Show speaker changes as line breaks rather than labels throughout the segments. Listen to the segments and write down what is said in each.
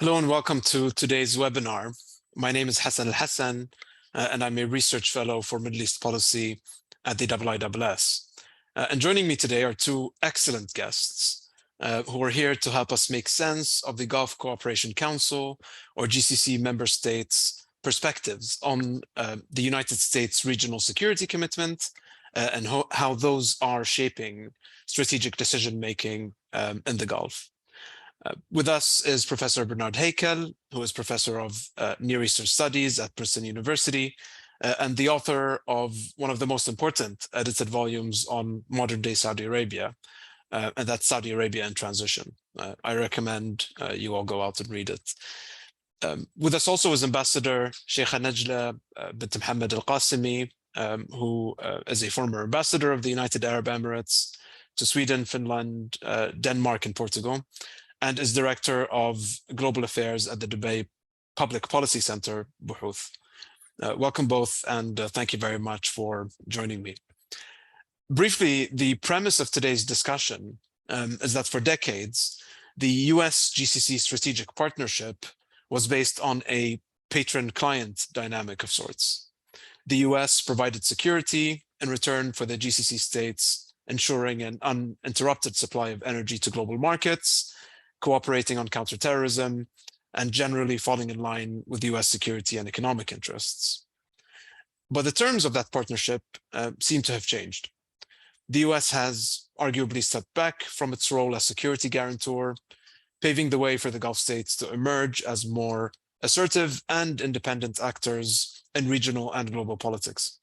Hello and welcome to today's webinar. My name is Hassan Al-Hassan, and I'm a research fellow for Middle East policy at the IISS. And joining me today are two excellent guests who are here to help us make sense of the Gulf Cooperation Council, or GCC member states' perspectives on the United States regional security commitment and how those are shaping strategic decision-making in the Gulf. With us is Professor Bernard Haeckel, who is Professor of Near Eastern Studies at Princeton University and the author of one of the most important edited volumes on modern-day Saudi Arabia, and that's Saudi Arabia in Transition. I recommend you all go out and read it. With us also is Ambassador Sheikha Najla bint Mohammed Al-Qasimi, who is a former ambassador of the United Arab Emirates to Sweden, Finland, Denmark, and Portugal, and is Director of Global Affairs at the Dubai Public Policy Center, Buhuth. Welcome both, and thank you very much for joining me. Briefly, the premise of today's discussion is that for decades, the US-GCC strategic partnership was based on a patron-client dynamic of sorts. The US provided security in return for the GCC states ensuring an uninterrupted supply of energy to global markets, cooperating on counterterrorism, and generally falling in line with US security and economic interests. But the terms of that partnership seem to have changed. The US has arguably stepped back from its role as security guarantor, paving the way for the Gulf states to emerge as more assertive and independent actors in regional and global politics.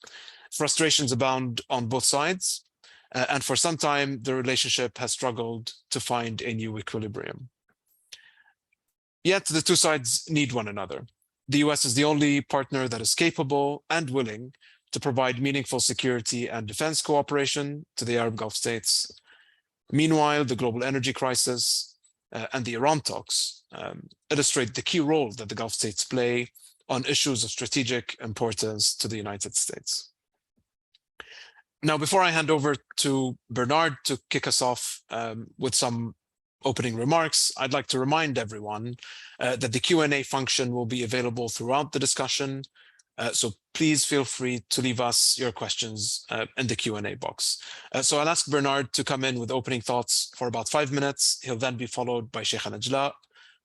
Frustrations abound on both sides, and for some time, the relationship has struggled to find a new equilibrium. Yet the two sides need one another. The US is the only partner that is capable and willing to provide meaningful security and defense cooperation to the Arab Gulf states. Meanwhile, the global energy crisis and the Iran talks illustrate the key role that the Gulf states play on issues of strategic importance to the United States. Now, before I hand over to Bernard to kick us off with some opening remarks, I'd like to remind everyone that the Q&A function will be available throughout the discussion. So please feel free to leave us your questions in the Q&A box. So I'll ask Bernard to come in with opening thoughts for about 5 minutes. He'll then be followed by Sheikha Najla,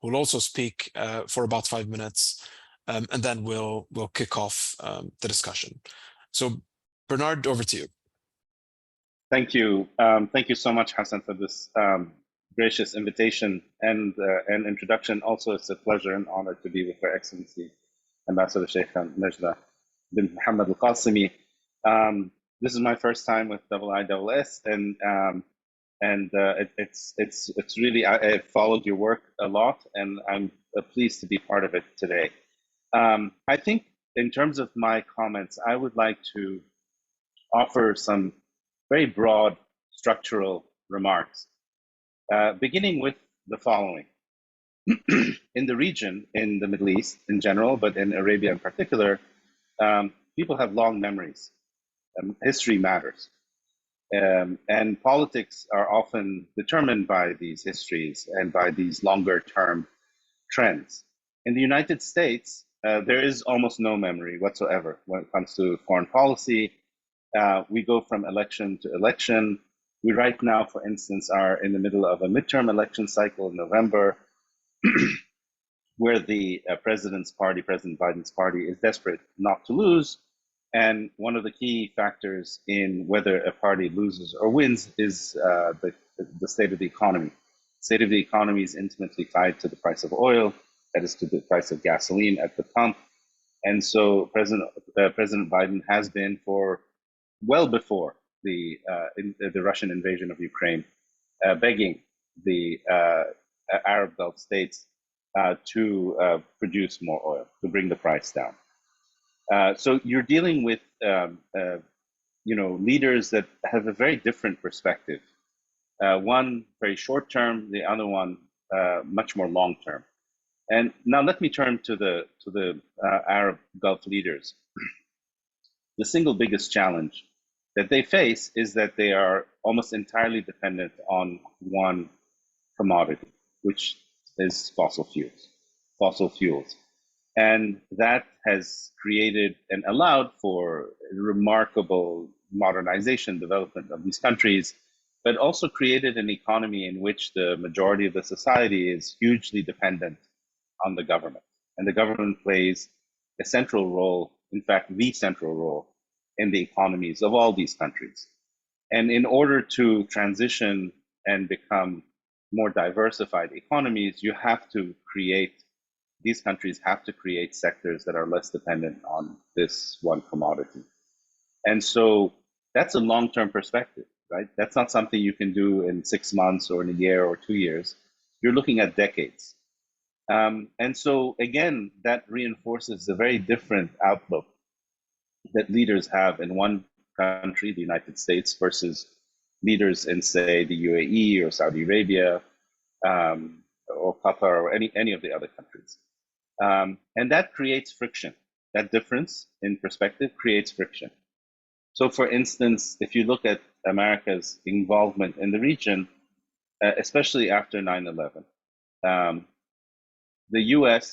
who will also speak for about 5 minutes, and then we'll kick off the discussion. So Bernard, over to you.
Thank you. Thank you so much, Hassan, for this gracious invitation and introduction. Also, it's a pleasure and honor to be with Her Excellency Ambassador Sheikha Najla bint Mohammed Al-Qasimi. This is my first time with IISS, and it's really I've followed your work a lot, and I'm pleased to be part of it today. I think in terms of my comments, I would like to offer some very broad structural remarks, beginning with the following. In the region, in the Middle East in general, but in Arabia in particular, people have long memories. History matters. And politics are often determined by these histories and by these longer term trends. In the United States, there is almost no memory whatsoever when it comes to foreign policy. We go from election to election. We right now, for instance, are in the middle of a midterm election cycle in November, where the president's party, President Biden's party, is desperate not to lose. And one of the key factors in whether a party loses or wins is the state of the economy. The state of the economy is intimately tied to the price of oil, that is to the price of gasoline at the pump. And so President Biden has been for well before the Russian invasion of Ukraine, begging the Arab Gulf states to produce more oil, to bring the price down. So you're dealing with leaders that have a very different perspective. One very short term, the other one much more long term. And now let me turn to the Arab Gulf leaders. The single biggest challenge that they face is that they are almost entirely dependent on one commodity, which is fossil fuels. fossil fuels. And that has created and allowed for remarkable modernization, development of these countries, but also created an economy in which the majority of the society is hugely dependent on the government. And the government plays a central role, in fact, the central role in the economies of all these countries. And in order to transition and become more diversified economies, you have to create, these countries have to create sectors that are less dependent on this one commodity. And so that's a long-term perspective, right? That's not something you can do in 6 months or in a year or 2 years. You're looking at decades. And so again, that reinforces a very different outlook that leaders have in one country, the United States, versus leaders in, say, the UAE or Saudi Arabia or Qatar or any of the other countries. And that creates friction. That difference in perspective creates friction. So for instance, if you look at America's involvement in the region, especially after 9/11, the US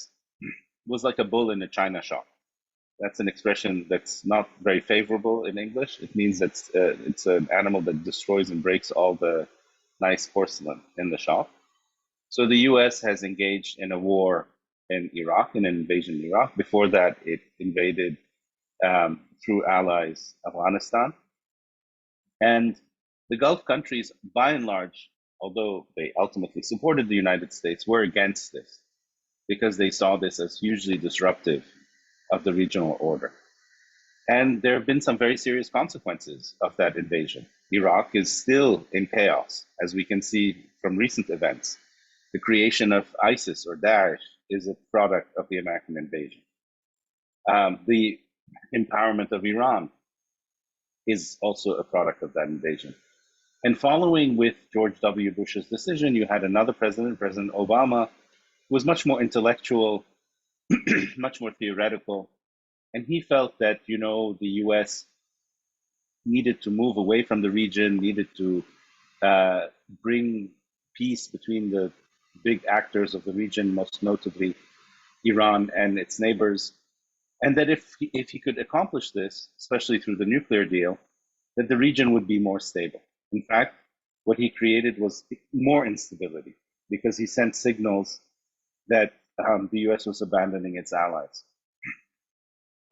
was like a bull in a china shop. That's an expression that's not very favorable in English. It means that it's an animal that destroys and breaks all the nice porcelain in the shop. So the US has engaged in a war in Iraq, in an invasion in Iraq. Before that, it invaded through allies Afghanistan. And the Gulf countries, by and large, although they ultimately supported the United States, were against this because they saw this as hugely disruptive of the regional order. And there have been some very serious consequences of that invasion. Iraq is still in chaos, as we can see from recent events. The creation of ISIS or Daesh is a product of the American invasion. The empowerment of Iran is also a product of that invasion. And following with George W. Bush's decision, you had another president, President Obama, who was much more intellectual, much more theoretical. And he felt that, you know, the US needed to move away from the region, needed to bring peace between the big actors of the region, most notably Iran and its neighbors. And that if he could accomplish this, especially through the nuclear deal, that the region would be more stable. In fact, what he created was more instability because he sent signals that the US was abandoning its allies.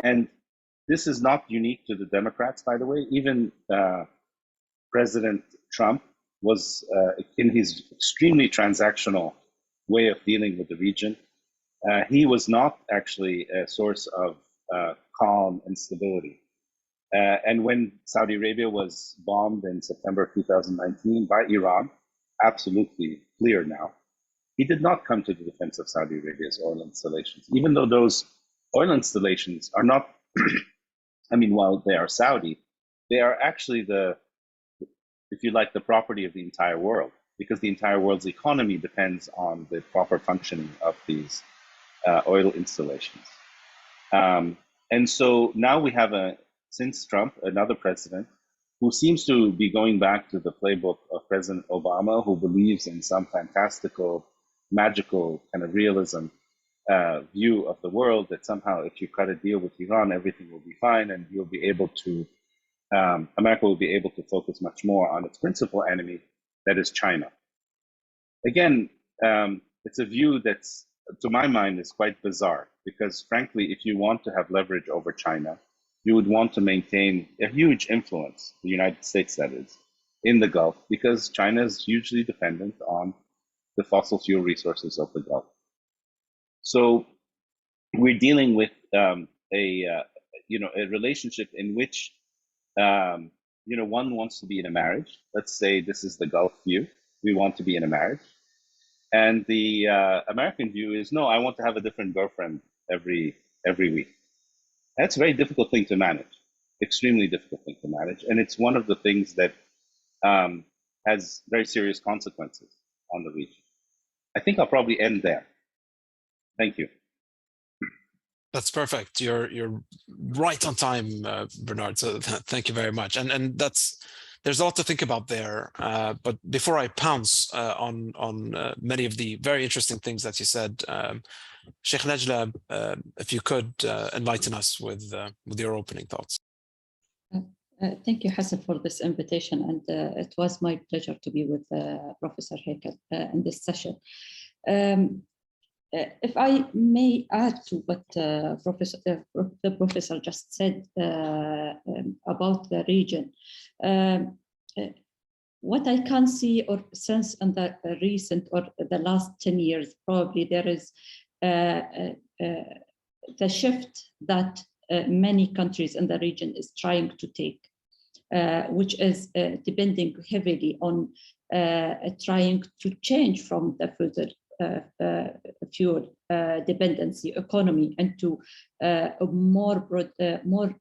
And this is not unique to the Democrats, by the way. Even President Trump was, in his extremely transactional way of dealing with the region, he was not actually a source of calm and stability. And when Saudi Arabia was bombed in September 2019 by Iran, absolutely clear now, he did not come to the defense of Saudi Arabia's oil installations, even though those oil installations are not, I mean, while they are Saudi, they are actually if you like, the property of the entire world, because the entire world's economy depends on the proper functioning of these oil installations. And so now we have, since Trump, another president who seems to be going back to the playbook of President Obama, who believes in some fantastical, magical kind of realism view of the world, that somehow if you cut a deal with Iran, everything will be fine and you'll be able to, America will be able to focus much more on its principal enemy, that is China. Again, it's a view that's, to my mind, is quite bizarre because frankly, if you want to have leverage over China, you would want to maintain a huge influence, the United States that is, in the Gulf, because China is hugely dependent on the fossil fuel resources of the Gulf. So we're dealing with a relationship in which one wants to be in a marriage. Let's say this is the Gulf view. We want to be in a marriage. And the American view is, no, I want to have a different girlfriend every week. That's a very difficult thing to manage, extremely difficult thing to manage. And it's one of the things that has very serious consequences on the region. I think I'll probably end there. Thank you.
That's perfect. You're right on time, Bernard. So thank you very much. And that's there's a lot to think about there. But before I pounce on many of the very interesting things that you said, Sheikh Najla, if you could enlighten us with your opening thoughts.
Thank you, Hassan, for this invitation, and it was my pleasure to be with Professor Hakel in this session. If I may add to what the professor just said about the region, what I can see or sense in the recent or the last 10 years, probably there is the shift that many countries in the region is trying to take, which is depending heavily on trying to change from the fossil fuel dependency economy into a more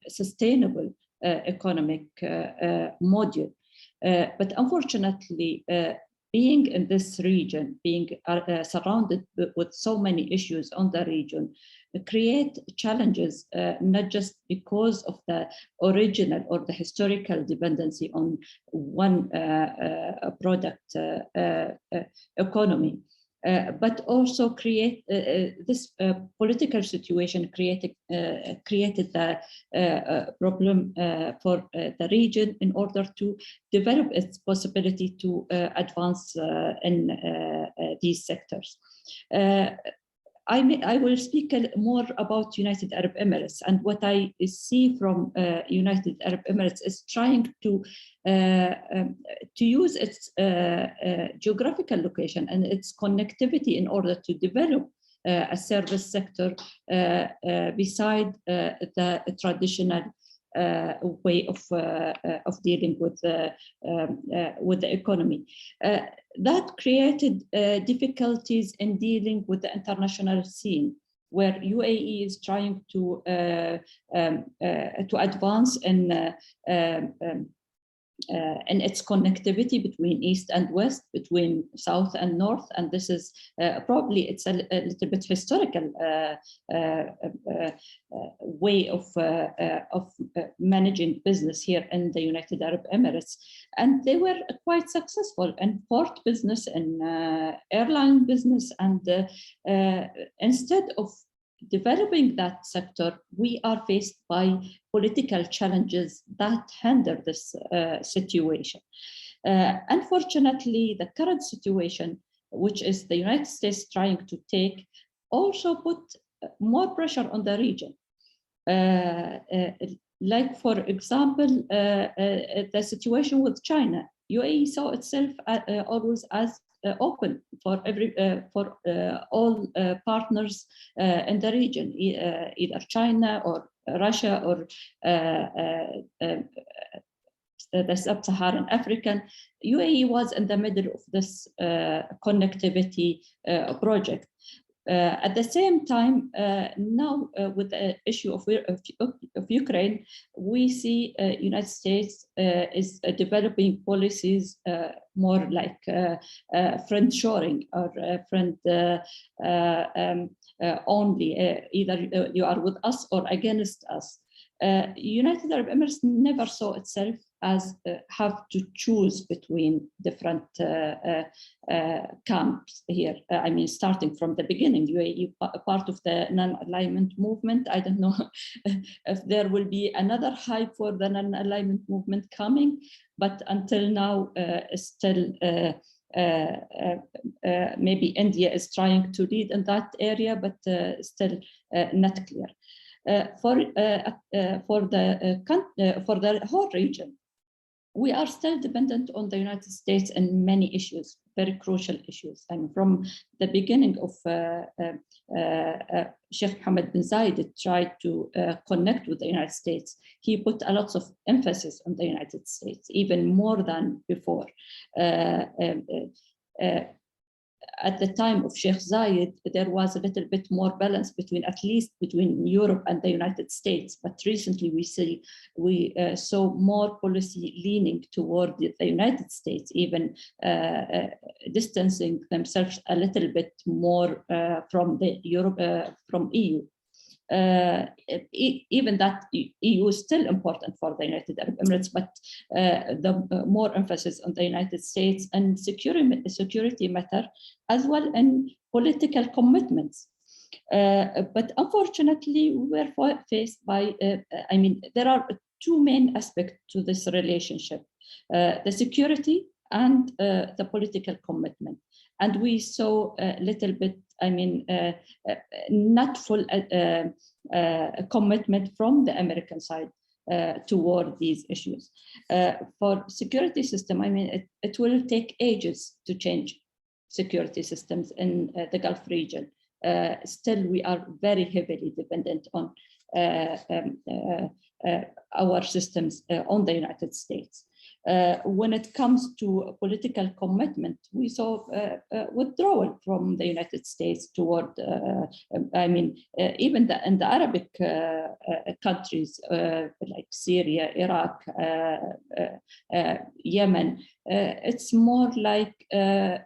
sustainable economic model. But unfortunately, being in this region, being surrounded with so many issues on the region, create challenges, not just because of the original or the historical dependency on one product economy, but also create this political situation created the problem for the region in order to develop its possibility to advance in these sectors. I will speak more about United Arab Emirates, and what I see from United Arab Emirates is trying to use its geographical location and its connectivity in order to develop a service sector beside the traditional way of dealing with the economy. That created difficulties in dealing with the international scene, where UAE is trying to advance in its connectivity between East and West, between South and North, and this is probably it's a little bit historical way of managing business here in the United Arab Emirates, and they were quite successful in port business and airline business, and instead of developing that sector, we are faced by political challenges that hinder this situation. Unfortunately, the current situation, which is the United States trying to take, also put more pressure on the region. Like, for example, the situation with China. UAE saw itself always as open for all partners in the region, either China or Russia or the sub-Saharan African. UAE was in the middle of this connectivity project. At the same time, now with the issue of Ukraine, we see United States is developing policies more like friend-shoring or friend only, either you are with us or against us. United Arab Emirates never saw itself as have to choose between different camps here. I mean, starting from the beginning, UAE part of the non-alignment movement. I don't know if there will be another hype for the non-alignment movement coming, but until now, still maybe India is trying to lead in that area, but still not clear. For the whole region, we are still dependent on the United States in many issues, very crucial issues. And from the beginning of Sheikh Mohammed bin Zayed tried to connect with the United States, he put a lot of emphasis on the United States, even more than before. At the time of Sheikh Zayed, there was a little bit more balance between, at least between Europe and the United States. But recently we saw more policy leaning toward the United States, even distancing themselves a little bit more from the from EU. even that EU is still important for the United Arab Emirates, but the more emphasis on the United States and security matter, as well in political commitments. But unfortunately, we were faced by, there are two main aspects to this relationship, the security and the political commitment. And we saw a little bit, not full commitment from the American side toward these issues. For security system, it will take ages to change security systems in the Gulf region. Still, we are very heavily dependent on our systems on the United States. When it comes to political commitment, we saw withdrawal from the United States toward, even in the Arabic countries like Syria, Iraq, Yemen. It's more like a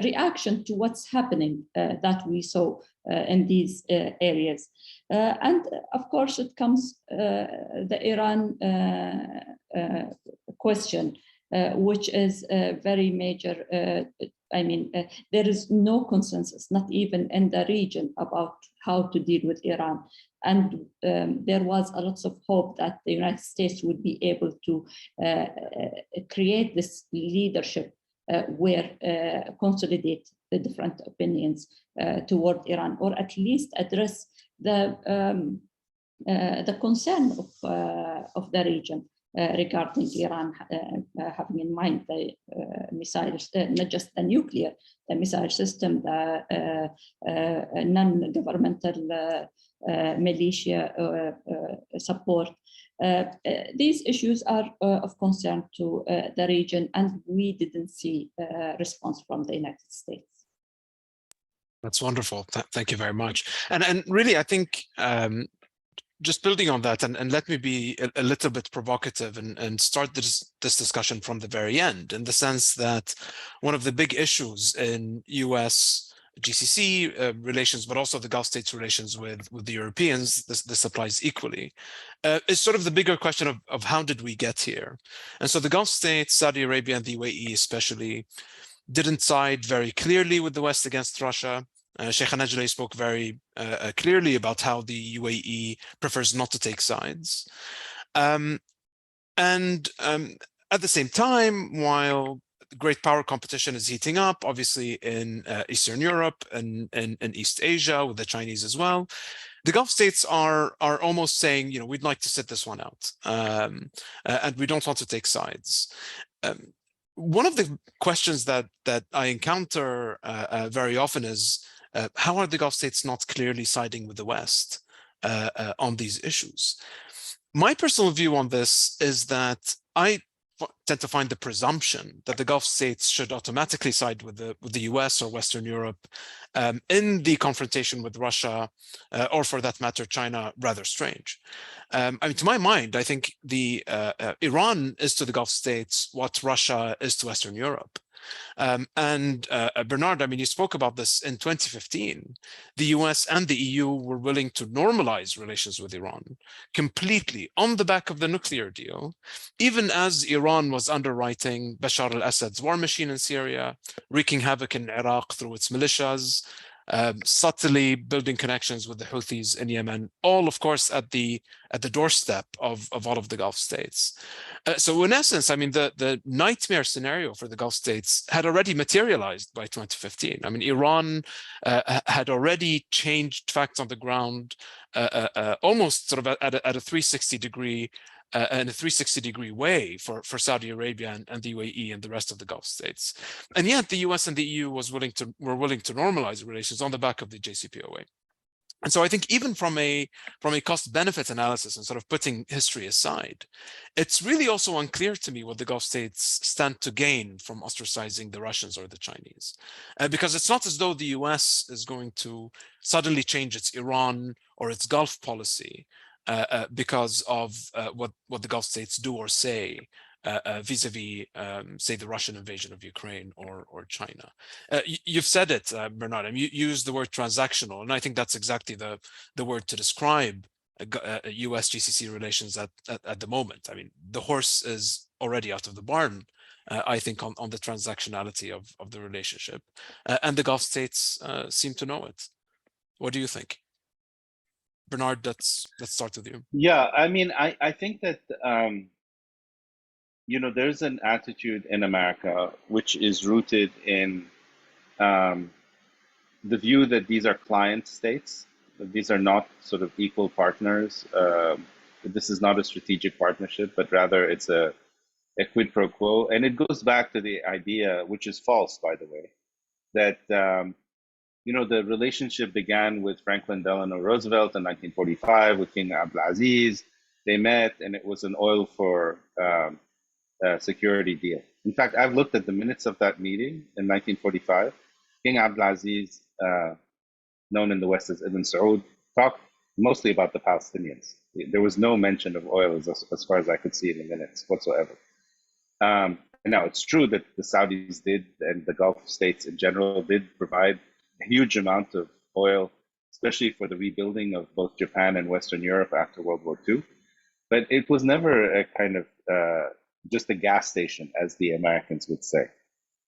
reaction to what's happening that we saw in these areas. And of course, it comes the Iran question, which is a very major, there is no consensus, not even in the region, about how to deal with Iran. And there was a lot of hope that the United States would be able to create this leadership where consolidate the different opinions toward Iran, or at least address the concern of the region regarding Iran, having in mind the missiles, not just the nuclear, the missile system, the non-governmental militia support. These issues are of concern to the region, and we didn't see a response from the United States.
That's wonderful. Thank you very much. And really, I think just building on that, and let me be a little bit provocative and start this discussion from the very end, in the sense that one of the big issues in US GCC relations, but also the Gulf states' relations with the Europeans, this applies equally, is sort of the bigger question of how did we get here? And so the Gulf states, Saudi Arabia and the UAE especially, didn't side very clearly with the West against Russia. Sheikh Najlay spoke very clearly about how the UAE prefers not to take sides. At the same time, while great power competition is heating up, obviously in Eastern Europe and East Asia, with the Chinese as well, the Gulf states are almost saying, we'd like to sit this one out, and we don't want to take sides. One of the questions that I encounter very often is, how are the Gulf states not clearly siding with the West on these issues? My personal view on this is that I tend to find the presumption that the Gulf states should automatically side with the US or Western Europe in the confrontation with Russia, or for that matter, China, rather strange. To my mind, I think Iran is to the Gulf states what Russia is to Western Europe. Bernard, you spoke about this in 2015. The US and the EU were willing to normalize relations with Iran completely on the back of the nuclear deal, even as Iran was underwriting Bashar al-Assad's war machine in Syria, wreaking havoc in Iraq through its militias, subtly building connections with the Houthis in Yemen, all of course at the doorstep of all of the Gulf states. So in essence, the nightmare scenario for the Gulf states had already materialized by 2015. Iran had already changed facts on the ground, almost sort of at a 360-degree in a 360-degree way for Saudi Arabia and the UAE and the rest of the Gulf states. And yet the US and the EU were willing to normalize relations on the back of the JCPOA. And so I think even from a cost-benefit analysis and sort of putting history aside, it's really also unclear to me what the Gulf states stand to gain from ostracizing the Russians or the Chinese. Because it's not as though the US is going to suddenly change its Iran or its Gulf policy because of what the Gulf states do or say vis-a-vis, say, the Russian invasion of Ukraine or China. You've said it, Bernard. I mean, you use the word transactional, and I think that's exactly the word to describe U.S. GCC relations at the moment. I mean, the horse is already out of the barn, I think, on the transactionality of the relationship, and the Gulf states seem to know it. What do you think, Bernard? Let's start with you.
Yeah, I mean, I think that there's an attitude in America which is rooted in the view that these are client states, that these are not sort of equal partners. This is not a strategic partnership, but rather it's a quid pro quo. And it goes back to the idea, which is false, by the way, that the relationship began with Franklin Delano Roosevelt in 1945 with King Abdulaziz. They met, and it was an oil for security deal. In fact, I've looked at the minutes of that meeting in 1945. King Abdulaziz, known in the West as Ibn Saud, talked mostly about the Palestinians. There was no mention of oil as far as I could see in the minutes whatsoever. And now it's true that the Saudis did, and the Gulf states in general did provide a huge amount of oil, especially for the rebuilding of both Japan and Western Europe after World War II. But it was never a kind of just a gas station, as the Americans would say.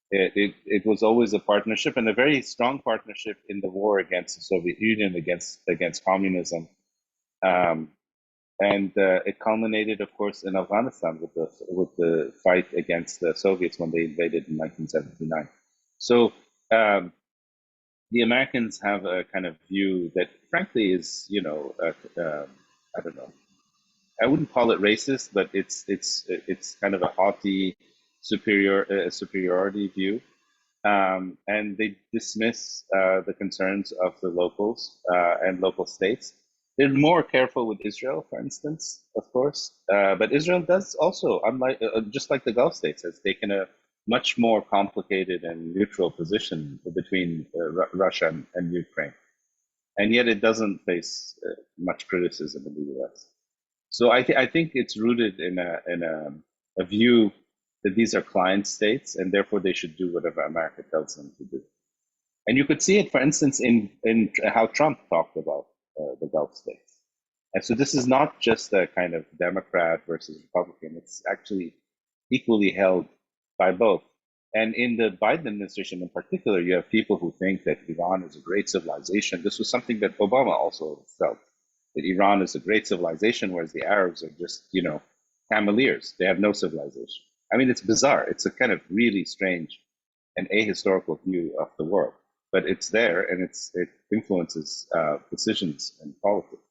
It was always a partnership, and a very strong partnership in the war against the Soviet Union, against communism. And it culminated, of course, in Afghanistan with the fight against the Soviets when they invaded in 1979. So the Americans have a kind of view that, frankly, is I don't know. I wouldn't call it racist, but it's kind of a haughty superiority view, and they dismiss the concerns of the locals and local states. They're more careful with Israel, for instance, of course, but Israel does also, unlike just like the Gulf states, has taken a much more complicated and neutral position between Russia and Ukraine, and yet it doesn't face much criticism in the U.S. So I think it's rooted in a view that these are client states, and therefore they should do whatever America tells them to do. And you could see it, for instance, in how Trump talked about the Gulf states. And so this is not just a kind of Democrat versus Republican. It's actually equally held by both. And in the Biden administration in particular, you have people who think that Iran is a great civilization. This was something that Obama also felt, that Iran is a great civilization, whereas the Arabs are just, cameleers. They have no civilization. I mean, it's bizarre. It's a kind of really strange and ahistorical view of the world, but it's there, and it influences decisions and politics.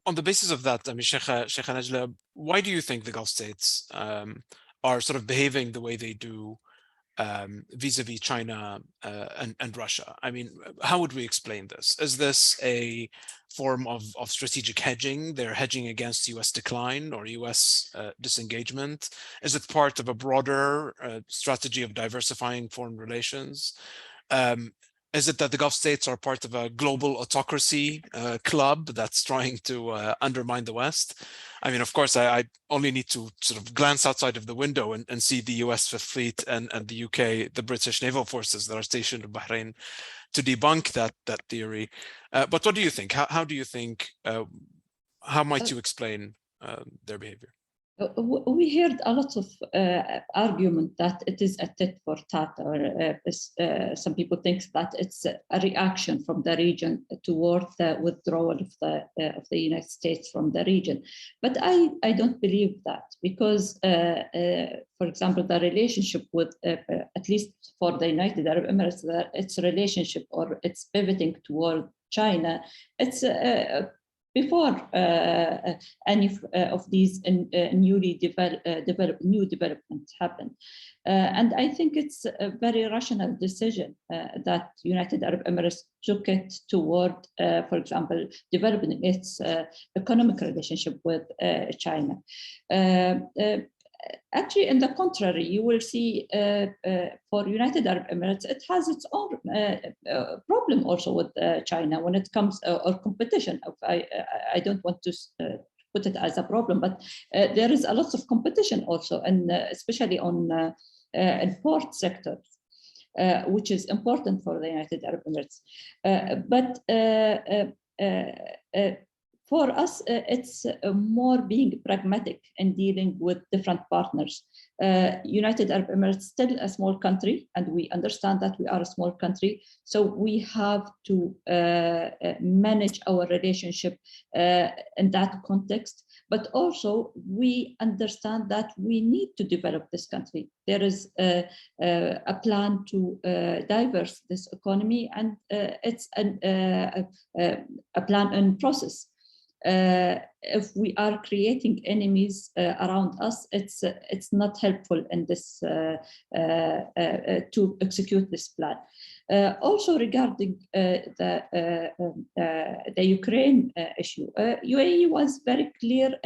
On the basis of that, I mean, Sheikh Najla, why do you think the Gulf states are sort of behaving the way they do vis-a-vis China and Russia? I mean, how would we explain this? Is this a form of strategic hedging? They're hedging against US decline or US disengagement? Is it part of a broader strategy of diversifying foreign relations? Is it that the Gulf states are part of a global autocracy club that's trying to undermine the West? I mean, of course, I only need to sort of glance outside of the window and see the US Fifth Fleet and the UK, the British naval forces that are stationed in Bahrain, to debunk that theory. But what do you think? How do you think, how might you explain their behavior?
We heard a lot of argument that it is a tit for tat, or some people think that it's a reaction from the region toward the withdrawal of the United States from the region. But I don't believe that, because, for example, the relationship with, at least for the United Arab Emirates, its relationship or its pivoting toward China, it's before any of these new developments happened. And I think it's a very rational decision that United Arab Emirates took it toward, for example, developing its economic relationship with China. Actually, in the contrary, you will see for United Arab Emirates, it has its own problem also with China when it comes, or competition. I don't want to put it as a problem, but there is a lot of competition also, and especially on in port sector, which is important for the United Arab Emirates. But for us, it's more being pragmatic and dealing with different partners. United Arab Emirates still a small country, and we understand that we are a small country. So we have to manage our relationship in that context. But also we understand that we need to develop this country. There is a plan to diverse this economy, and it's a plan in process. If we are creating enemies around us, it's not helpful in this to execute this plan. Also regarding the Ukraine issue, UAE was very clear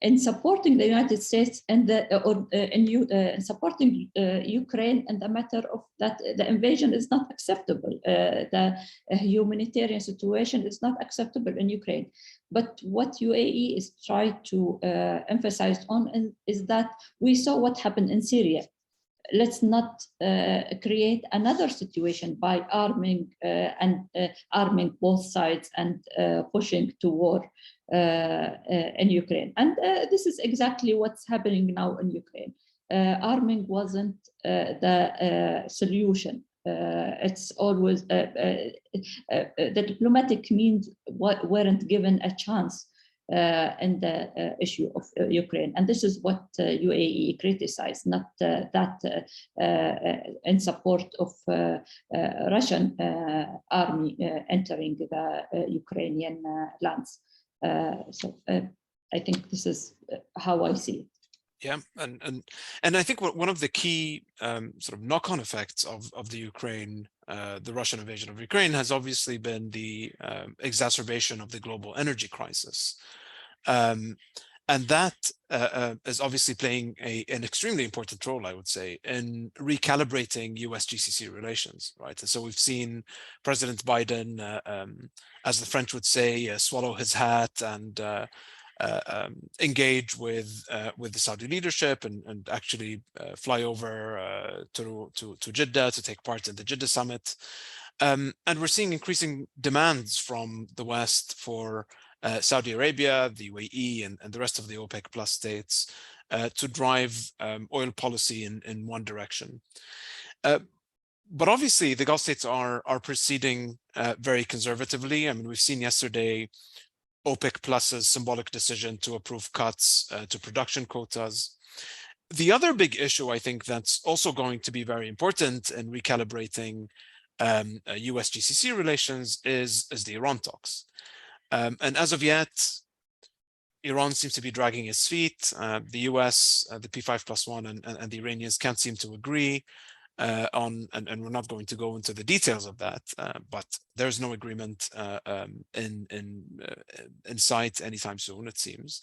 in supporting the United States and in supporting Ukraine in the matter of that the invasion is not acceptable. The humanitarian situation is not acceptable in Ukraine. But what UAE is trying to emphasize on is that we saw what happened in Syria. Let's not create another situation by arming arming both sides and pushing to war in Ukraine. And this is exactly what's happening now in Ukraine. Arming wasn't the solution. It's always the diplomatic means weren't given a chance in the issue of Ukraine. And this is what UAE criticized, not that in support of Russian army entering the Ukrainian lands. So I think this is how I see it.
Yeah, and I think one of the key sort of knock-on effects of the Ukraine, the Russian invasion of Ukraine, has obviously been the exacerbation of the global energy crisis, and that is obviously playing an extremely important role, I would say, in recalibrating U.S. GCC relations, right? And so we've seen President Biden, as the French would say, swallow his hat and engage with the Saudi leadership and actually fly over to Jeddah to take part in the Jeddah summit. And we're seeing increasing demands from the West for Saudi Arabia, the UAE, and the rest of the OPEC plus states to drive oil policy in one direction. But obviously, the Gulf states are proceeding very conservatively. I mean, we've seen yesterday OPEC Plus's symbolic decision to approve cuts to production quotas. The other big issue, I think, that's also going to be very important in recalibrating US GCC relations is the Iran talks. And as of yet, Iran seems to be dragging its feet. The US, the P5+1 and the Iranians can't seem to agree on, and we're not going to go into the details of that, but there's no agreement in sight anytime soon, it seems.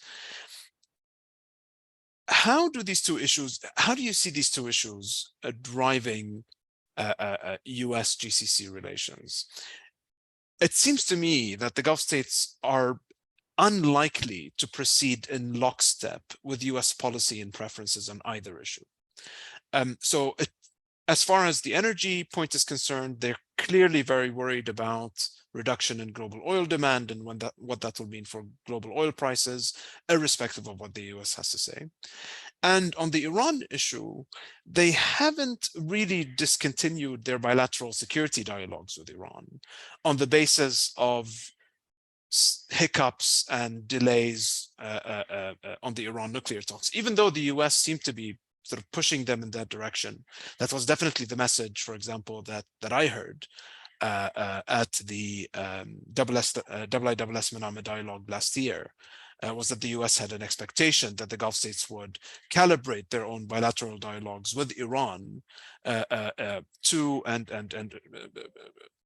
How do you see these two issues driving US GCC relations? It seems to me that the Gulf states are unlikely to proceed in lockstep with US policy and preferences on either issue. So as far as the energy point is concerned, they're clearly very worried about reduction in global oil demand and what that will mean for global oil prices, irrespective of what the US has to say. And on the Iran issue, they haven't really discontinued their bilateral security dialogues with Iran on the basis of hiccups and delays on the Iran nuclear talks, even though the US seemed to be sort of pushing them in that direction. That was definitely the message, for example, that I heard at the IISS Manama dialogue last year, was that the US had an expectation that the Gulf states would calibrate their own bilateral dialogues with Iran to and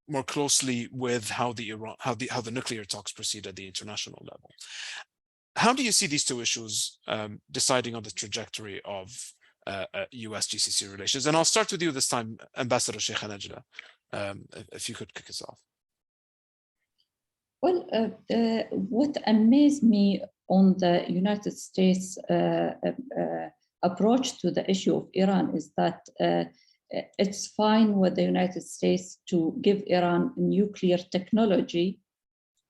more closely with how the nuclear talks proceed at the international level. How do you see these two issues deciding on the trajectory of US GCC relations? And I'll start with you this time, Ambassador Sheikha Najla, if you could kick us off.
Well, what amazed me on the United States approach to the issue of Iran is that it's fine with the United States to give Iran nuclear technology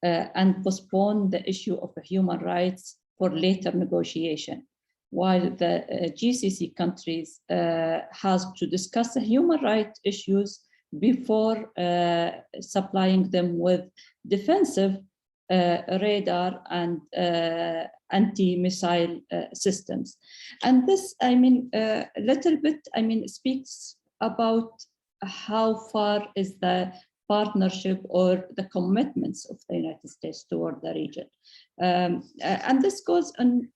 and postpone the issue of human rights for later negotiation, while the GCC countries has to discuss the human rights issues before supplying them with defensive radar and anti-missile systems. And this, I mean, a little bit, I mean, speaks about how far is the partnership or the commitments of the United States toward the region. And this goes on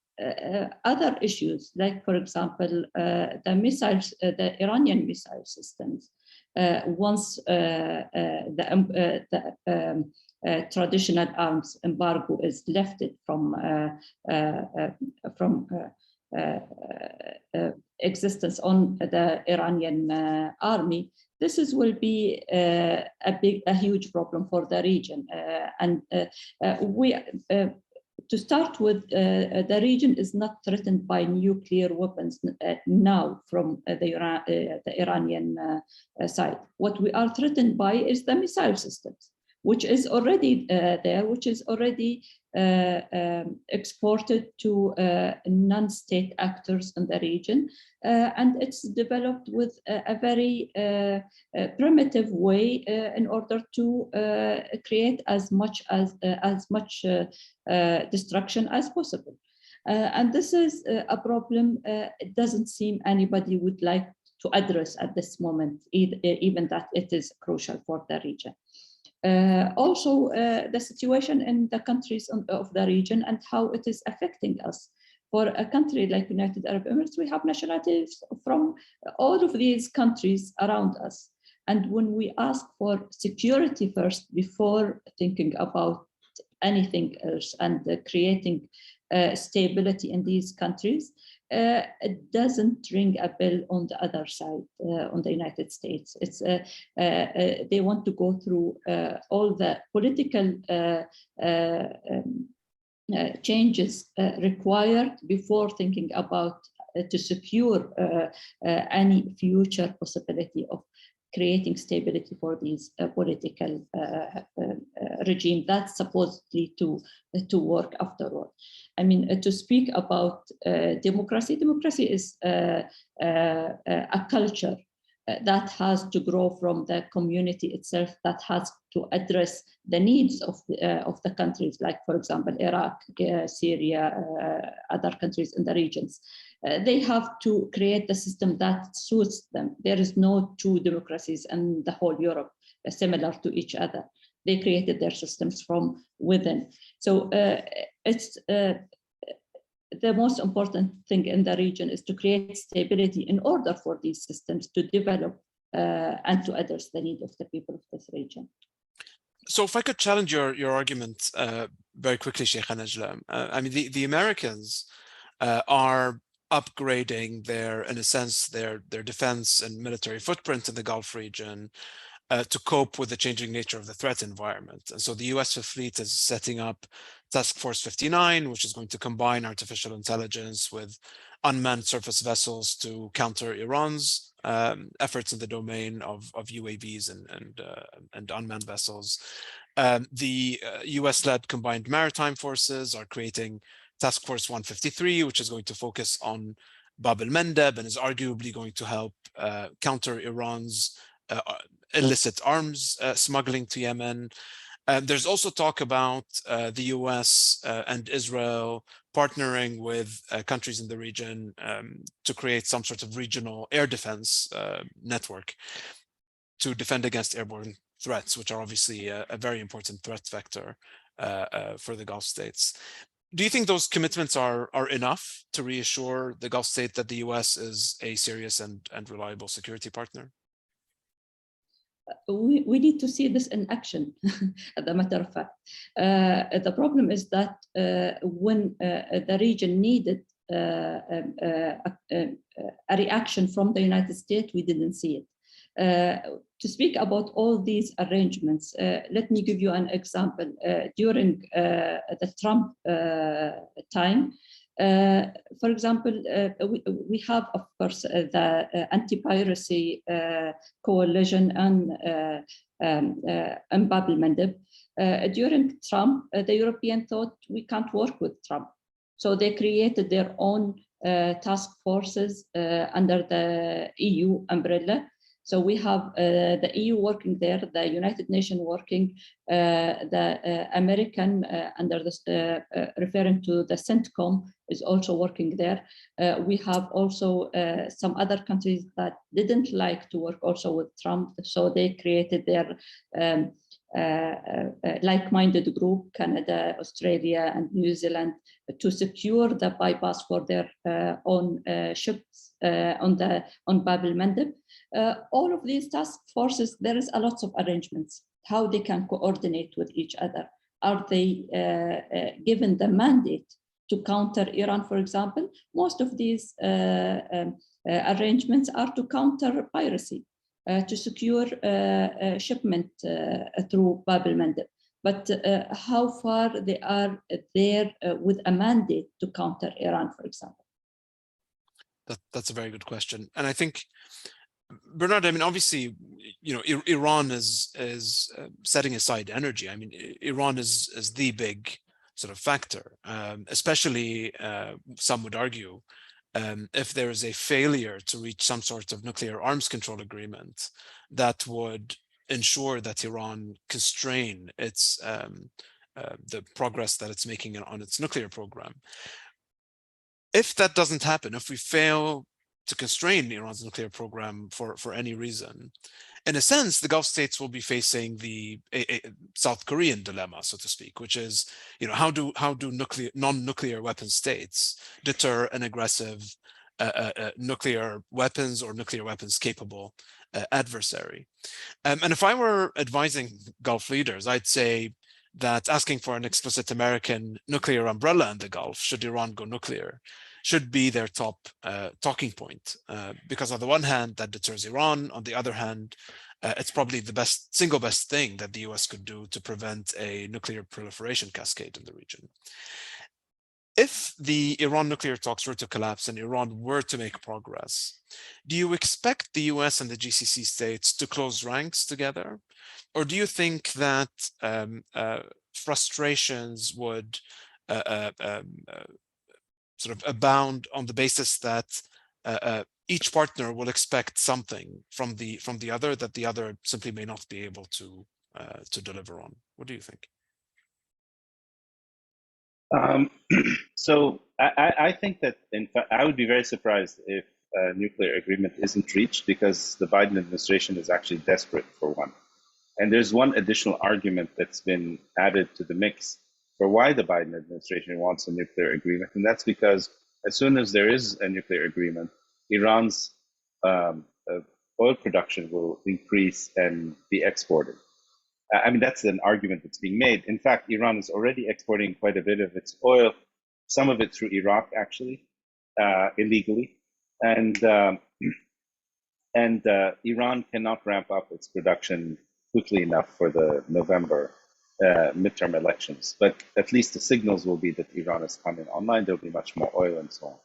other issues, like, for example, the missiles, the Iranian missile systems. Once the traditional arms embargo is lifted from existence on the Iranian army, this will be a huge problem for the region. To start with, the region is not threatened by nuclear weapons now from the Iranian side. What we are threatened by is the missile systems, which is already there, which is already exported to non-state actors in the region. And it's developed with a very primitive way in order to create as much destruction as possible. And this is a problem it doesn't seem anybody would like to address at this moment, even that it is crucial for the region. Also, the situation in the countries of the region and how it is affecting us. For a country like United Arab Emirates, we have nationalities from all of these countries around us. And when we ask for security first before thinking about anything else and creating stability in these countries, it doesn't ring a bell on the other side, on the United States. It's they want to go through all the political changes required before thinking about to secure any future possibility of creating stability for these political regime that's supposedly to work afterward. I mean, to speak about democracy is a culture that has to grow from the community itself, that has to address the needs of the countries, like, for example, Iraq, Syria, other countries in the regions. They have to create the system that suits them. There is no two democracies in the whole Europe similar to each other. They created their systems from within. So it's the most important thing in the region is to create stability in order for these systems to develop and to address the need of the people of this region.
So if I could challenge your argument very quickly, Sheikh Najla. I mean, the Americans are upgrading in a sense, their defense and military footprint in the Gulf region to cope with the changing nature of the threat environment. And so the US Fifth Fleet is setting up Task Force 59, which is going to combine artificial intelligence with unmanned surface vessels to counter Iran's efforts in the domain of UAVs and unmanned vessels. The US-led combined maritime forces are creating Task Force 153, which is going to focus on Bab el-Mandeb and is arguably going to help counter Iran's illicit arms smuggling to Yemen. There's also talk about the US and Israel partnering with countries in the region to create some sort of regional air defense network to defend against airborne threats, which are obviously a very important threat vector for the Gulf states. Do you think those commitments are enough to reassure the Gulf state that the US is a serious and reliable security partner?
We need to see this in action, as a matter of fact. The problem is that when the region needed a reaction from the United States, we didn't see it. To speak about all these arrangements, let me give you an example. During the Trump time, for example, we have, of course, the anti-piracy coalition and Bab el-Mandeb. During Trump, the European thought we can't work with Trump. So they created their own task forces under the EU umbrella. So we have the EU working there, the United Nations working, the American under the referring to the CENTCOM is also working there. We have also some other countries that didn't like to work also with Trump, so they created their like-minded group, Canada, Australia, and New Zealand, to secure the bypass for their own ships on Bab el-Mandeb. All of these task forces, there is a lot of arrangements, how they can coordinate with each other. Are they given the mandate to counter Iran, for example? Most of these arrangements are to counter piracy, to secure shipment through Bab el-Mandeb. But how far they are there with a mandate to counter Iran, for example?
That's a very good question. And I think, Bernard, I mean, obviously, you know, Iran is setting aside energy. I mean, Iran is the big sort of factor, especially some would argue, if there is a failure to reach some sort of nuclear arms control agreement that would ensure that Iran constrain its the progress that it's making on its nuclear program. If that doesn't happen, if we fail to constrain Iran's nuclear program for any reason, in a sense, the Gulf states will be facing the South Korean dilemma, so to speak, which is, you know, how do non-nuclear weapon states deter an aggressive nuclear weapons or nuclear weapons capable adversary? And if I were advising Gulf leaders, I'd say that asking for an explicit American nuclear umbrella in the Gulf, should Iran go nuclear, should be their top talking point, because on the one hand, that deters Iran. On the other hand, it's probably the single best thing that the US could do to prevent a nuclear proliferation cascade in the region. If the Iran nuclear talks were to collapse and Iran were to make progress, do you expect the US and the GCC states to close ranks together? Or do you think that frustrations would sort of abound on the basis that each partner will expect something from the other that the other simply may not be able to deliver on? What do you think?
So I think that, in fact, I would be very surprised if a nuclear agreement isn't reached, because the Biden administration is actually desperate for one. And there's one additional argument that's been added to the mix for why the Biden administration wants a nuclear agreement. And that's because as soon as there is a nuclear agreement, Iran's oil production will increase and be exported. I mean, that's an argument that's being made. In fact, Iran is already exporting quite a bit of its oil, some of it through Iraq, actually, illegally. And Iran cannot ramp up its production quickly enough for the November midterm elections. But at least the signals will be that Iran is coming online. There'll be much more oil and so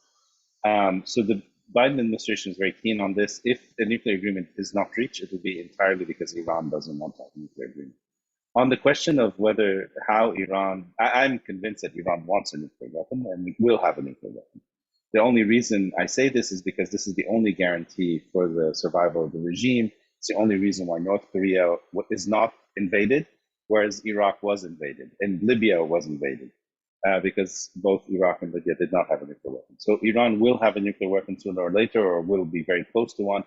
on. So the Biden administration is very keen on this. If the nuclear agreement is not reached, it will be entirely because Iran doesn't want to have a nuclear agreement. On the question of how Iran, I'm convinced that Iran wants a nuclear weapon and will have a nuclear weapon. The only reason I say this is because this is the only guarantee for the survival of the regime. It's the only reason why North Korea is not invaded, whereas Iraq was invaded and Libya was invaded, because both Iraq and Libya did not have a nuclear weapon. So Iran will have a nuclear weapon sooner or later, or will be very close to one.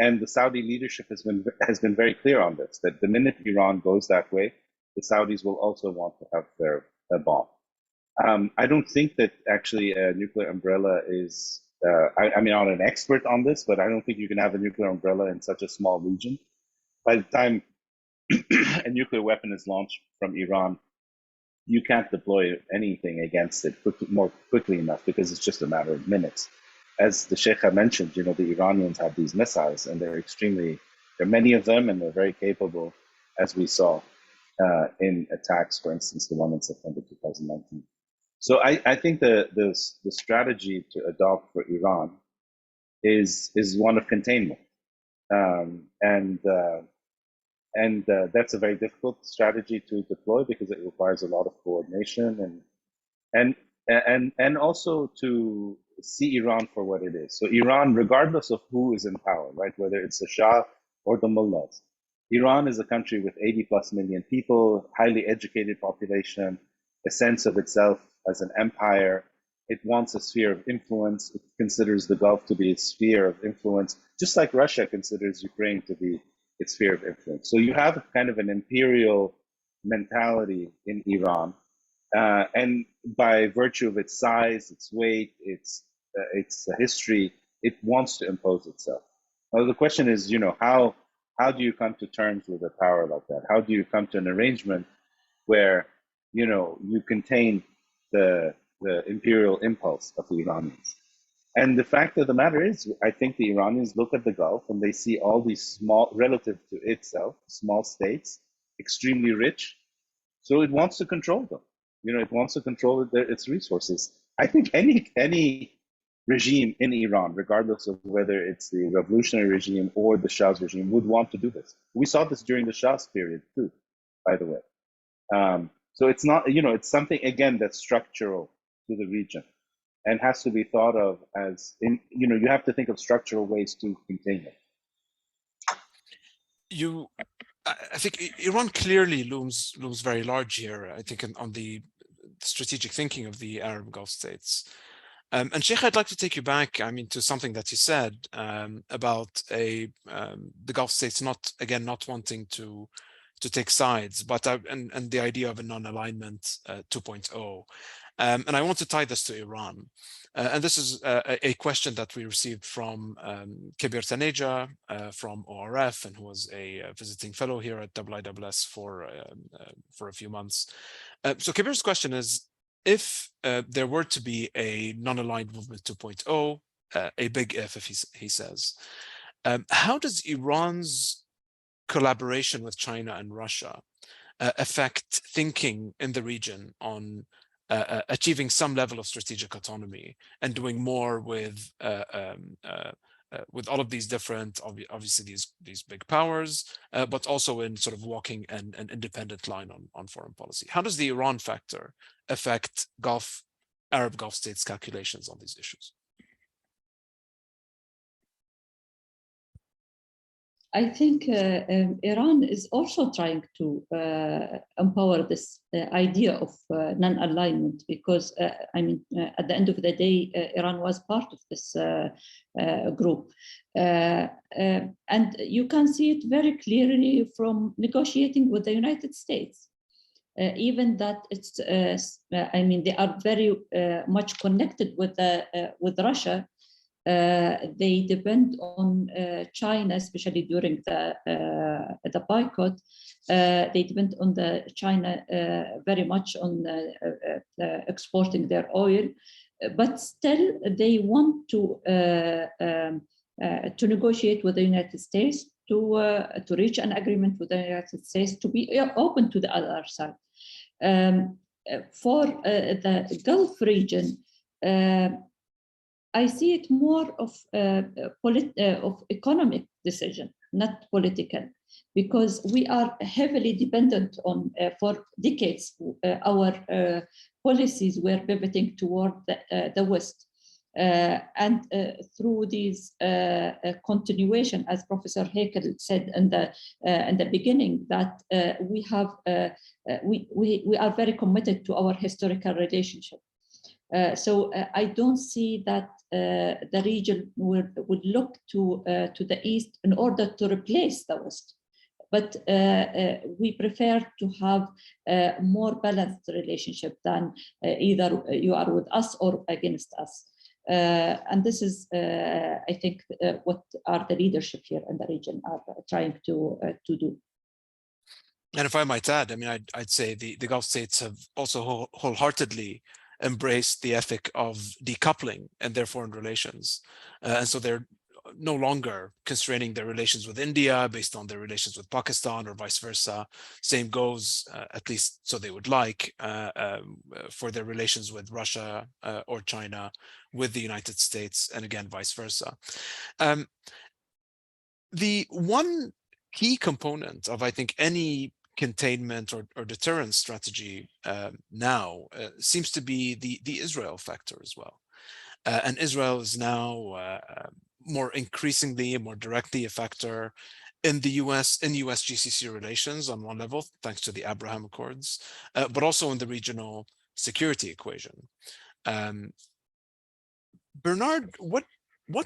And the Saudi leadership has been very clear on this, that the minute Iran goes that way, the Saudis will also want to have their bomb. I don't think that actually a nuclear umbrella is, I mean, I'm not an expert on this, but I don't think you can have a nuclear umbrella in such a small region. By the time a nuclear weapon is launched from Iran, you can't deploy anything against it more quickly enough, because it's just a matter of minutes. As the Sheikh mentioned, you know, the Iranians have these missiles and they're extremely There are many of them, and they're very capable, as we saw in attacks, for instance, the one in September 2019. So I think the strategy to adopt for Iran is one of containment, and that's a very difficult strategy to deploy because it requires a lot of coordination and also to see Iran for what it is. So Iran, regardless of who is in power, right, whether it's the Shah or the mullahs, Iran is a country with 80+ million people, highly educated population, a sense of itself as an empire. It wants a sphere of influence. It considers the Gulf to be a sphere of influence, just like Russia considers Ukraine to be its sphere of influence. So you have kind of an imperial mentality in Iran, and by virtue of its size, its weight, its history, it wants to impose itself. Now the question is, how do you come to terms with a power like that? How do you come to an arrangement where you contain the imperial impulse of the Iranians? And the fact of the matter is, I think the Iranians look at the Gulf and they see all these small, relative to itself, small states, extremely rich. So it wants to control them. It wants to control its resources. I think any regime in Iran, regardless of whether it's the revolutionary regime or the Shah's regime, would want to do this. We saw this during the Shah's period too, by the way. So it's not, it's something, again, that's structural to the region and has to be thought of as, you have to think of structural ways to contain it.
I think Iran clearly looms very large here, I think, on the strategic thinking of the Arab Gulf states. And Sheikh, I'd like to take you back, to something that you said about the Gulf states not wanting to take sides, but and the idea of a non-alignment 2.0. And I want to tie this to Iran. And this is a question that we received from Kabir Taneja from ORF, and who was a visiting fellow here at IISS for a few months. So Kabir's question is, if there were to be a non-aligned movement 2.0, a big if he says, how does Iran's collaboration with China and Russia affect thinking in the region on achieving some level of strategic autonomy and doing more with all of these different, obviously these big powers, but also in sort of walking an independent line on foreign policy? How does the Iran factor affect Arab Gulf states' calculations on these issues?
I think Iran is also trying to empower this idea of non-alignment, because at the end of the day, Iran was part of this group. And you can see it very clearly from negotiating with the United States. Even that it's, they are very much connected with Russia. They depend on China, especially during the boycott. They depend on China very much on exporting their oil, but still they want to negotiate with the United States to reach an agreement with the United States, to be open to the other side. For the Gulf region, I see it more of economic decision, not political, because we are heavily dependent on, for decades, our policies were pivoting toward the West. And through these continuation, as Professor Haeckel said in the beginning, that we are very committed to our historical relationship. So I don't see that the region would look to the East in order to replace the West. But we prefer to have a more balanced relationship than either you are with us or against us. And this is, I think, what are the leadership here in the region are trying to do.
And if I might add, I'd say the Gulf states have also wholeheartedly embraced the ethic of decoupling in their foreign relations. And so they're no longer constraining their relations with India based on their relations with Pakistan or vice versa. Same goes, at least so they would like, for their relations with Russia or China, with the United States, and again, vice versa. The one key component of, I think, any containment or deterrence strategy now seems to be the Israel factor as well. And Israel is now more increasingly and more directly a factor in the US GCC relations on one level, thanks to the Abraham Accords, but also in the regional security equation. Bernard, what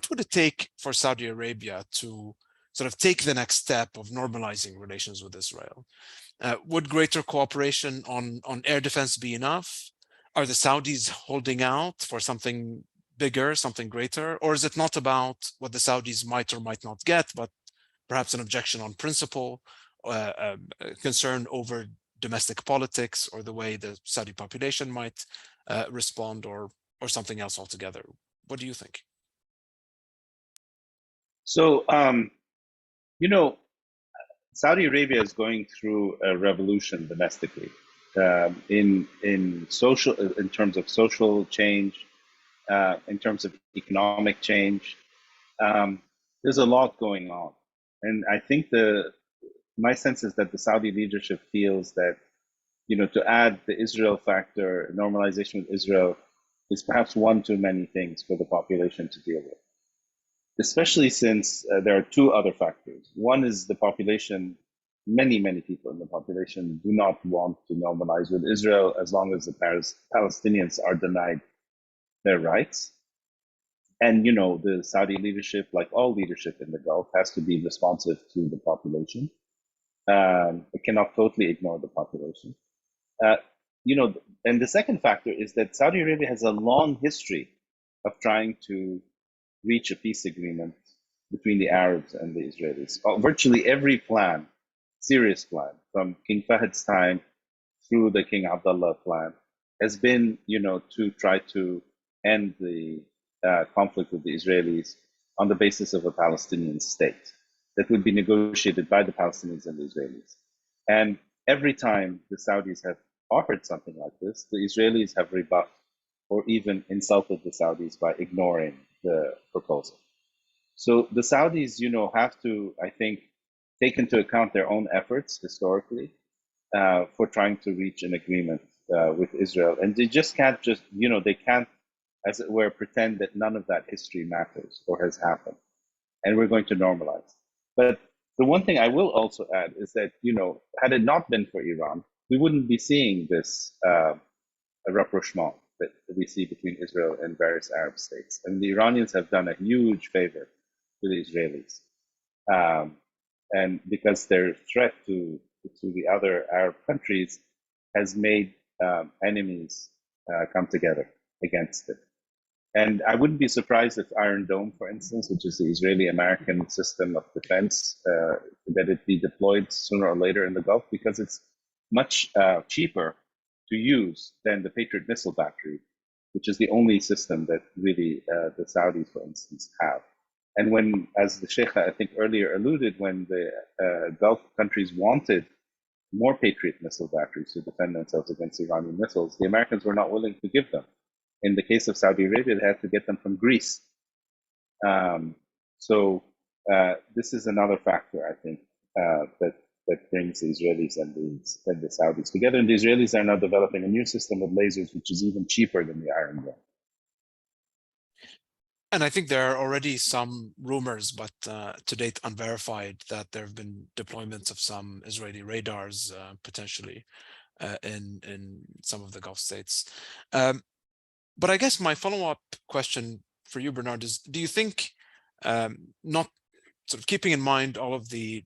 would it take for Saudi Arabia to sort of take the next step of normalizing relations with Israel? Would greater cooperation on air defense be enough? Are the Saudis holding out for something bigger, something greater? Or is it not about what the Saudis might or might not get, but perhaps an objection on principle, concern over domestic politics, or the way the Saudi population might respond, or something else altogether? What do you think?
So, Saudi Arabia is going through a revolution domestically, in terms of social change, in terms of economic change. There's a lot going on, and I think my sense is that the Saudi leadership feels that, to add the Israel factor, normalization with Israel, is perhaps one too many things for the population to deal with. Especially since there are two other factors. One is the population. Many people in the population do not want to normalize with Israel as long as the Palestinians are denied their rights. And, the Saudi leadership, like all leadership in the Gulf, has to be responsive to the population. It cannot totally ignore the population. And the second factor is that Saudi Arabia has a long history of trying to reach a peace agreement between the Arabs and the Israelis. Virtually every plan, serious plan, from King Fahed's time through the King Abdullah plan, has been, to try to end the conflict with the Israelis on the basis of a Palestinian state that would be negotiated by the Palestinians and the Israelis. And every time the Saudis have offered something like this, the Israelis have rebuffed or even insulted the Saudis by ignoring the proposal. So the Saudis, have to, I think, take into account their own efforts historically for trying to reach an agreement with Israel. And they just can't they can't, as it were, pretend that none of that history matters or has happened. And we're going to normalize. But the one thing I will also add is that, had it not been for Iran, we wouldn't be seeing this rapprochement that we see between Israel and various Arab states. And the Iranians have done a huge favor to the Israelis. And because their threat to the other Arab countries has made enemies come together against it. And I wouldn't be surprised if Iron Dome, for instance, which is the Israeli-American system of defense, that it be deployed sooner or later in the Gulf, because it's much cheaper to use than the Patriot missile battery, which is the only system that really the Saudis, for instance, have. And when, as the Sheikh, I think earlier alluded, when the Gulf countries wanted more Patriot missile batteries to defend themselves against Iranian missiles, the Americans were not willing to give them. In the case of Saudi Arabia, they had to get them from Greece. So this is another factor, I think, that brings the Israelis and the Saudis together. And the Israelis are now developing a new system of lasers, which is even cheaper than the Iron Dome.
And I think there are already some rumors, but to date unverified, that there have been deployments of some Israeli radars potentially in some of the Gulf states. But I guess my follow-up question for you, Bernard, is: do you think, not sort of keeping in mind all of the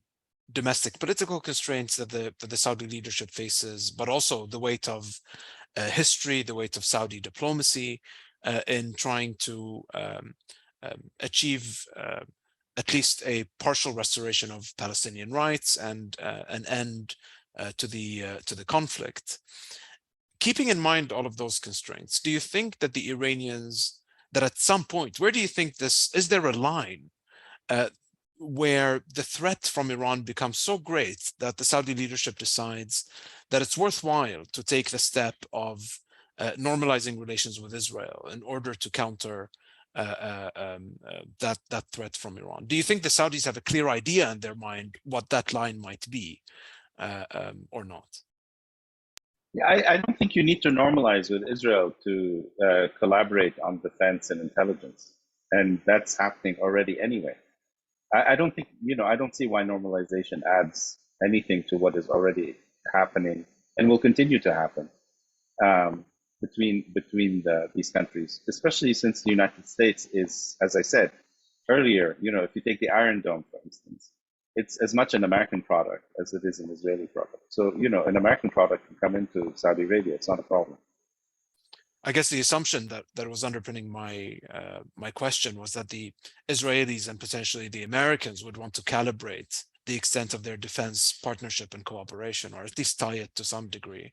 domestic political constraints that the Saudi leadership faces, but also the weight of history, the weight of Saudi diplomacy in trying to achieve at least a partial restoration of Palestinian rights and an end to the conflict? Keeping in mind all of those constraints, do you think that the Iranians, that at some point, where do you think this, is there a line where the threat from Iran becomes so great that the Saudi leadership decides that it's worthwhile to take the step of normalizing relations with Israel in order to counter that threat from Iran. Do you think the Saudis have a clear idea in their mind what that line might be, or not?
Yeah, I don't think you need to normalize with Israel to collaborate on defense and intelligence, and that's happening already anyway. I don't think, I don't see why normalization adds anything to what is already happening and will continue to happen between these countries, especially since the United States is, as I said earlier, if you take the Iron Dome, for instance, it's as much an American product as it is an Israeli product. So, an American product can come into Saudi Arabia. It's not a problem.
I guess the assumption that was underpinning my my question was that the Israelis and potentially the Americans would want to calibrate the extent of their defense partnership and cooperation, or at least tie it to some degree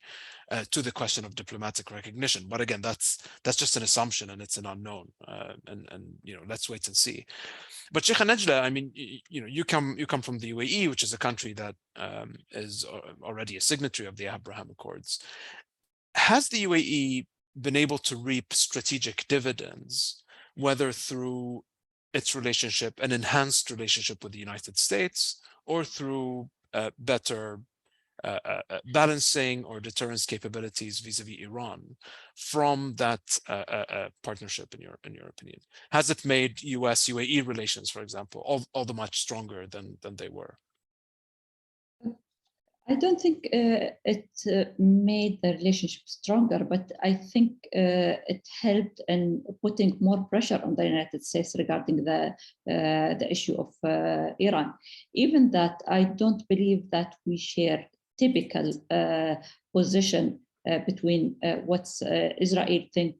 to the question of diplomatic recognition. But again, that's just an assumption and it's an unknown, and let's wait and see. But Sheikh Najla, I mean, you come from the UAE, which is a country that is already a signatory of the Abraham Accords. Has the UAE been able to reap strategic dividends, whether through its relationship, an enhanced relationship with the United States, or through better balancing or deterrence capabilities vis-a-vis Iran from that partnership, in your opinion? Has it made US-UAE relations, for example, all the much stronger than they were?
I don't think it made the relationship stronger, but I think it helped in putting more pressure on the United States regarding the issue of Iran. Even that, I don't believe that we share typical position between what Israel think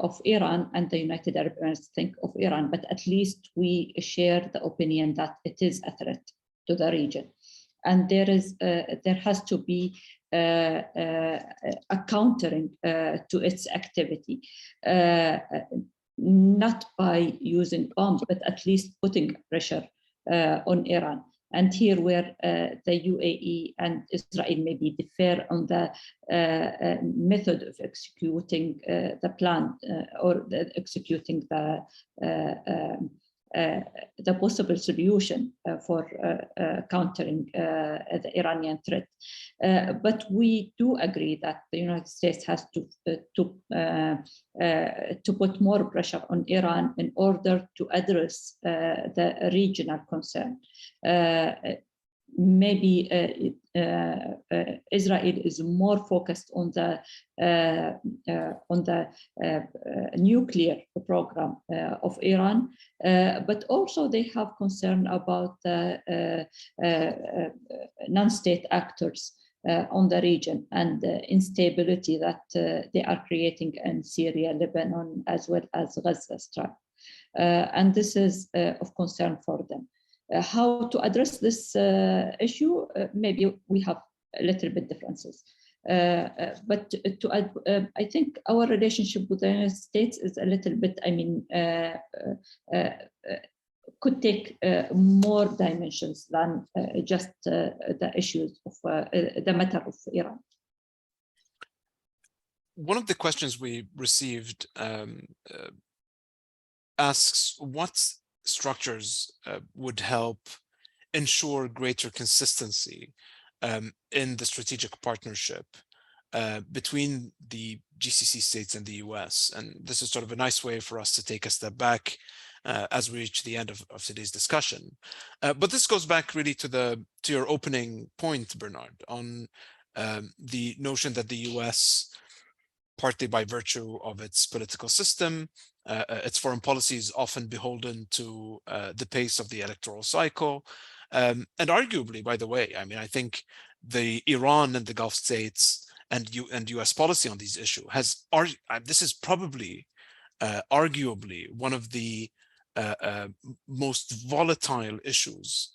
of Iran and the United Arab Emirates think of Iran, but at least we share the opinion that it is a threat to the region. And there has to be a countering to its activity, not by using bombs, but at least putting pressure on Iran. And here where the UAE and Israel maybe differ on the method of executing the plan or executing the possible solution for countering the Iranian threat. But we do agree that the United States has to put more pressure on Iran in order to address the regional concern. Maybe Israel is more focused on the nuclear program of Iran, but also they have concern about the non-state actors on the region and the instability that they are creating in Syria, Lebanon, as well as Gaza Strip. And this is of concern for them. How to address this issue, maybe we have a little bit differences. But I think our relationship with the United States is a little bit, could take more dimensions than just the issues of the matter of Iran.
One of the questions we received asks what structures would help ensure greater consistency in the strategic partnership between the GCC states and the US. And this is sort of a nice way for us to take a step back as we reach the end of today's discussion. But this goes back really to your opening point, Bernard, on the notion that the US, partly by virtue of its political system, its foreign policy is often beholden to the pace of the electoral cycle. And arguably, by the way, I think the Iran and the Gulf states and US policy on these issues this is probably arguably one of the most volatile issues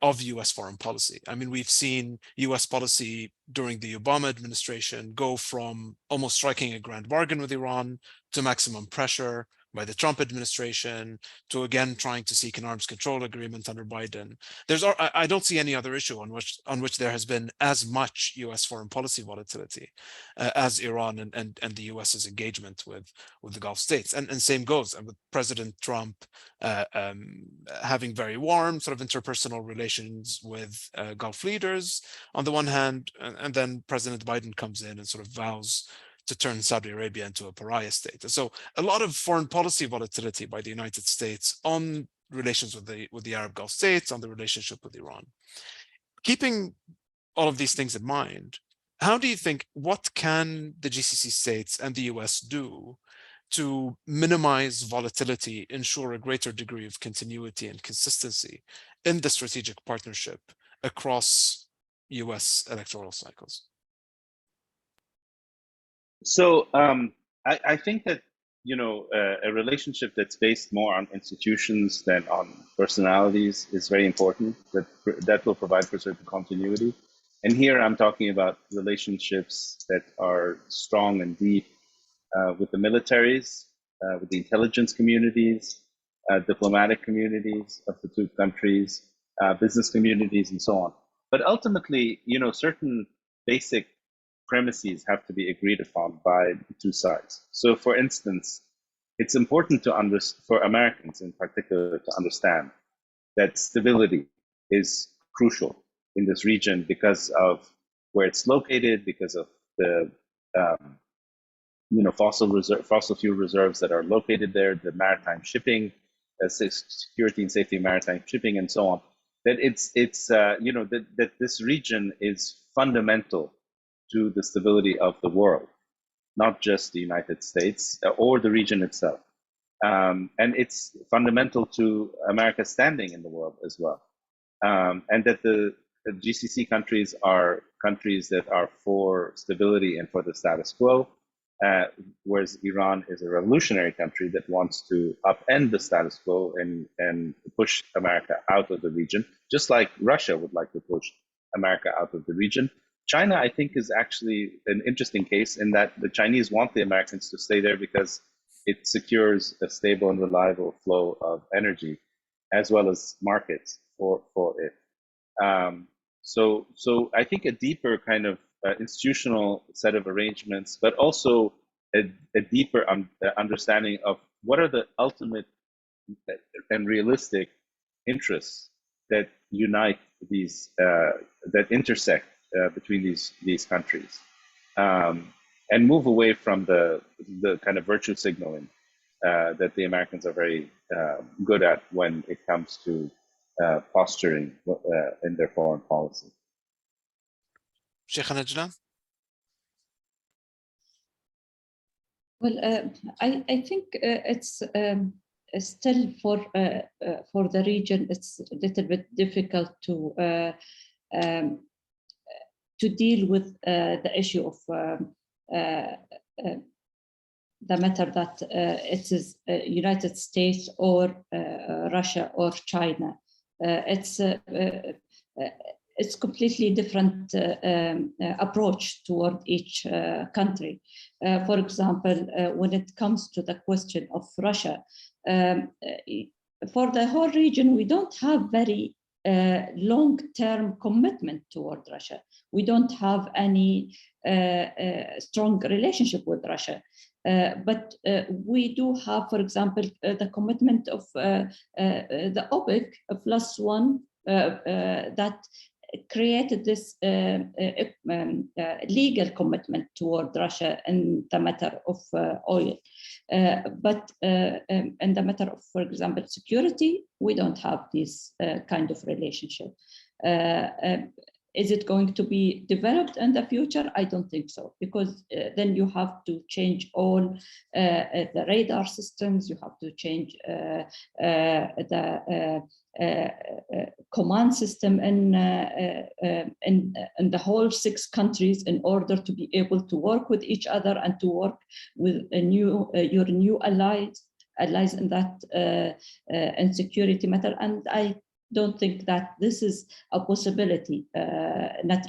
of US foreign policy. We've seen US policy during the Obama administration go from almost striking a grand bargain with Iran to maximum pressure, by the Trump administration to again trying to seek an arms control agreement under Biden. I don't see any other issue on which there has been as much U.S. foreign policy volatility as Iran and the U.S.'s engagement with the Gulf states. And same goes with President Trump having very warm sort of interpersonal relations with Gulf leaders on the one hand, and then President Biden comes in and sort of vows to turn Saudi Arabia into a pariah state. So a lot of foreign policy volatility by the United States on relations with the Arab Gulf states, on the relationship with Iran. Keeping all of these things in mind, how do you think, what can the GCC states and the US do to minimize volatility, ensure a greater degree of continuity and consistency in the strategic partnership across US electoral cycles?
So I think that, a relationship that's based more on institutions than on personalities is very important. That will provide for certain continuity. And here I'm talking about relationships that are strong and deep with the militaries, with the intelligence communities, diplomatic communities of the two countries, business communities, and so on. But ultimately, certain basic premises have to be agreed upon by the two sides. So, for instance, it's important for Americans in particular to understand that stability is crucial in this region because of where it's located, because of the fossil fuel reserves that are located there, the maritime shipping, security and safety of maritime shipping, and so on. That that this region is fundamental to the stability of the world, not just the United States or the region itself. And it's fundamental to America's standing in the world as well. And that the GCC countries are countries that are for stability and for the status quo, whereas Iran is a revolutionary country that wants to upend the status quo and push America out of the region, just like Russia would like to push America out of the region. China, I think, is actually an interesting case in that the Chinese want the Americans to stay there because it secures a stable and reliable flow of energy, as well as markets for it. So I think a deeper kind of institutional set of arrangements, but also a deeper understanding of what are the ultimate and realistic interests that unite these, that intersect between these countries, and move away from the kind of virtue signaling that the Americans are very good at when it comes to posturing in their foreign policy.
Sheikh Najla?
Well, I think it's still for the region, it's a little bit difficult to deal with the issue of the matter that it is United States or Russia or China. It's completely different approach toward each country. For example, when it comes to the question of Russia, for the whole region, we don't have very long-term commitment toward Russia. We don't have any strong relationship with Russia. But we do have, for example, the commitment of the OPEC +1 that created this legal commitment toward Russia in the matter of oil. But in the matter of, for example, security, we don't have this kind of relationship. Is it going to be developed in the future? I don't think so, because then you have to change all the radar systems, you have to change the command system in the whole 6 countries in order to be able to work with each other and to work with your new allies in that in security matter. And I don't think that this is a possibility, not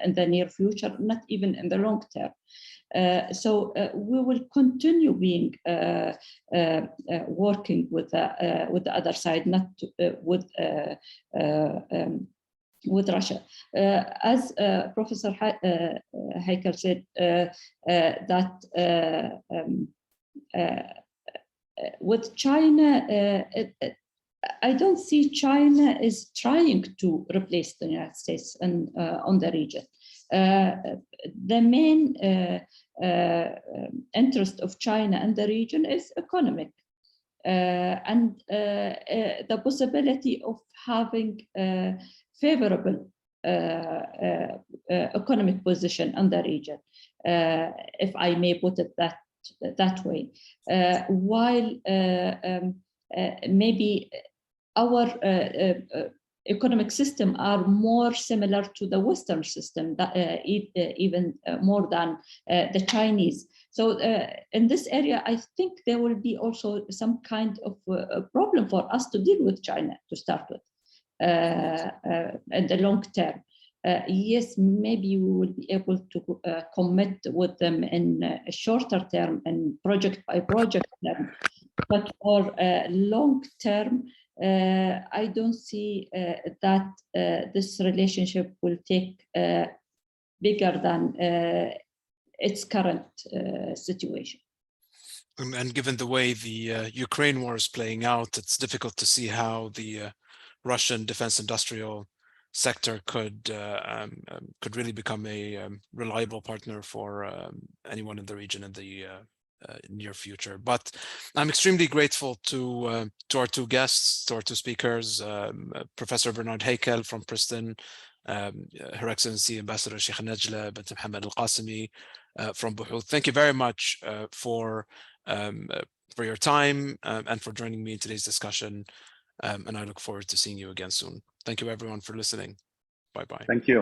in the near future, not even in the long term. So we will continue being working with the other side, not with Russia. As Professor Heikel said, that with China, I don't see China is trying to replace the United States on the region. The main interest of China and the region is economic, and the possibility of having a favorable economic position on the region, if I may put it that way. While maybe our economic system are more similar to the Western system, even more than the Chinese. So in this area, I think there will be also some kind of a problem for us to deal with China to start with in the long term. Yes, maybe we will be able to commit with them in a shorter term and project by project term, but for long term, I don't see that this relationship will take bigger than its current situation.
And given the way the Ukraine war is playing out, it's difficult to see how the Russian defense industrial sector could really become a reliable partner for anyone in the region in the near future. But I'm extremely grateful to our two guests, to our two speakers, Professor Bernard Heikel from Princeton, Her Excellency Ambassador Sheikh Najla bint Mohammed Al-Qasimi from Buhuth. Thank you very much for your time and for joining me in today's discussion. And I look forward to seeing you again soon. Thank you everyone for listening. Bye-bye.
Thank you.